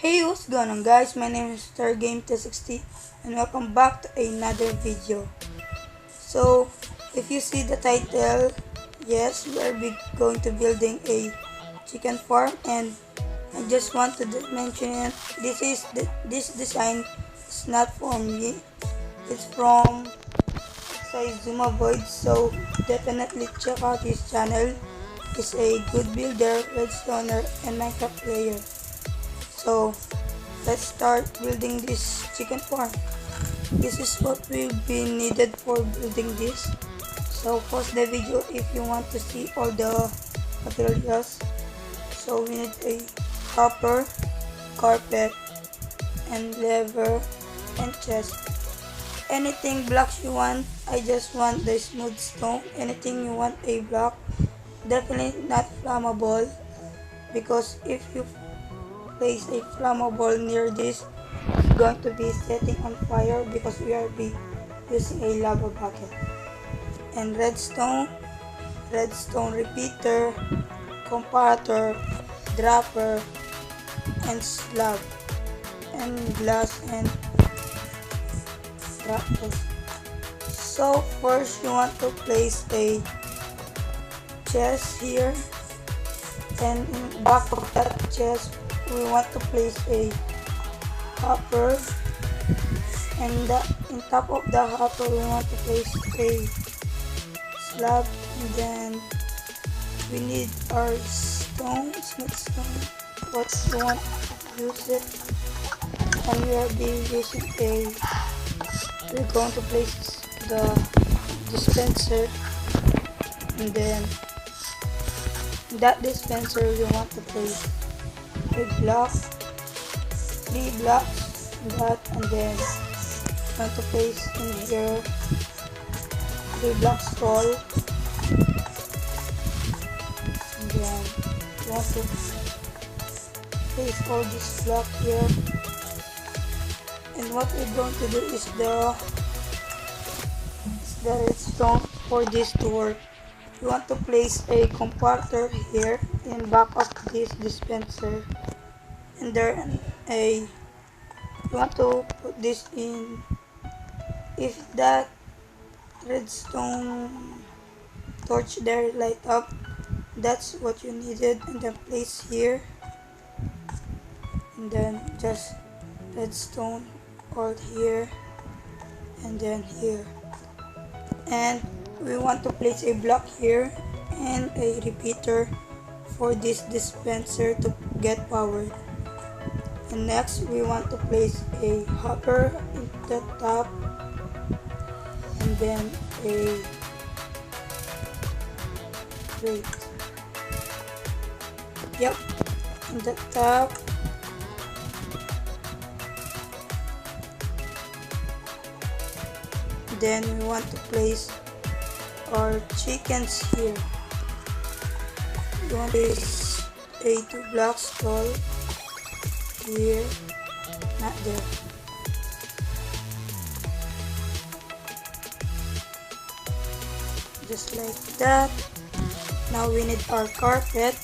Hey, what's going on guys? My name is StarGame260 and welcome back to another video. So, if you see the title, yes, we are going to building a chicken farm, and I just want to mention it. This design is not from me. It's from Zuma Void, so definitely check out his channel. He's a good builder, redstoner, and Minecraft player. So let's start building this chicken farm. This is what will be needed for building this. So pause the video if you want to see all the materials. So we need a hopper, carpet, and lever, and chest. Anything blocks you want, I just want the smooth stone. Anything you want a block, definitely not flammable, because if you place a flammable near this, it's going to be setting on fire because we are using a lava bucket. And redstone repeater, comparator, dropper, and slab, and glass and dropper. So first you want to place a chest here, and in back of that chest we want to place a hopper, and in top of the hopper we want to place a slab, and then we need our smooth stone, what you want to use it, and we're going to place the dispenser, and then that dispenser we want to place a block, 3 blocks, and then want to place in here 3 blocks tall, and then want to place all this block here. And what we're going to do is the redstone for this to work. You want to place a comparator here in back of this dispenser, and then you want to put this in. If that redstone torch there light up, that's what you needed, and then place here, and then just redstone all here and then here. And we want to place a block here and a repeater for this dispenser to get powered. And next we want to place a hopper in the top, and then a crate, in the top, then we want to place our chickens here. We want to place a 2 blocks tall here, not there. Just like that. Now we need our carpet.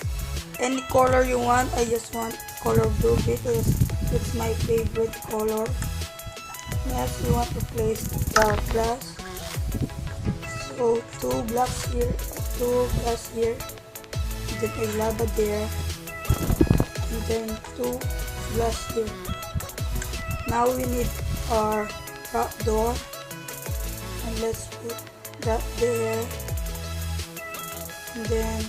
Any color you want. I just want color blue because it's my favorite color. Next we want to place the glass. So 2 blocks here, 2 glass here, then a lava there, and then 2 glass here. Now we need our trap door, and let's put that there, and then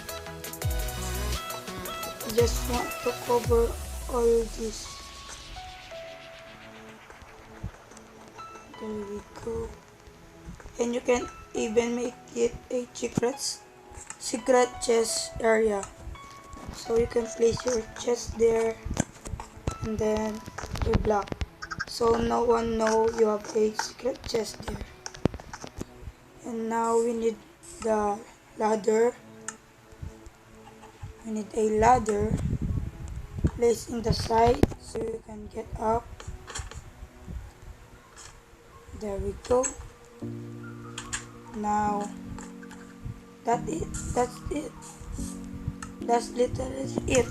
just want to cover all this. There we go. And you can even make it a secret chest area, so you can place your chest there and then a block, so no one know you have a secret chest there. And now we need the ladder. We need a ladder placed in the side so you can get up. There we go. Now that's literally it.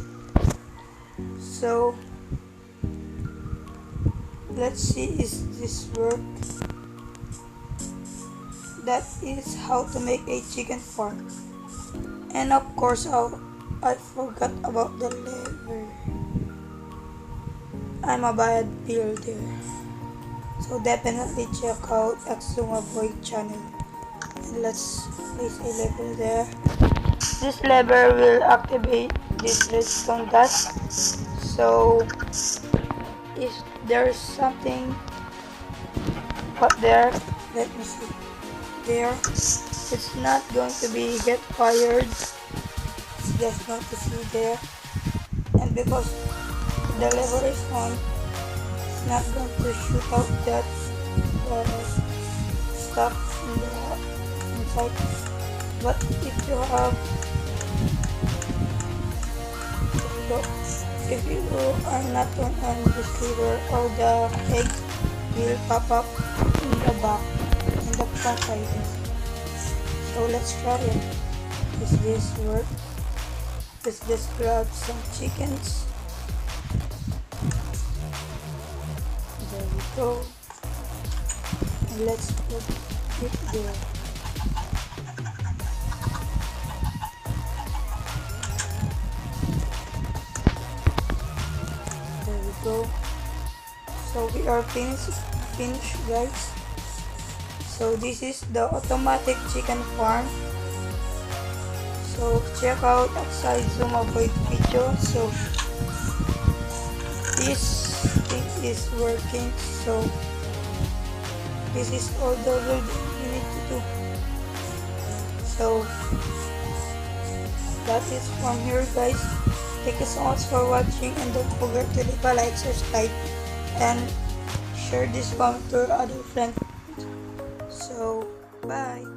So Let's see is this work. That is how to make a chicken farm. And of course I forgot about the lever. I'm a bad builder. So definitely check out Exuma Boy channel. And let's place a lever there. This lever will activate this redstone dust. So if there's something up there, let me see. There, it's not going to be get fired. It's just going to see there. And because the lever is on, it's not going to shoot out that stuff in the inside. But if you have, if you are not on this lever, all the eggs will pop up in the back, in the front side. So let's try it. Does this work? Let's just grab some chickens. There we go. And let's put it there. There we go. So we are finished guys. So this is the automatic chicken farm. So check out outside Zuma Boy video. So this thing is working. So this is all the building you need to do. So that is from here guys. Thank you so much for watching, and don't forget to leave a like, subscribe, and share this one to other friends. So bye.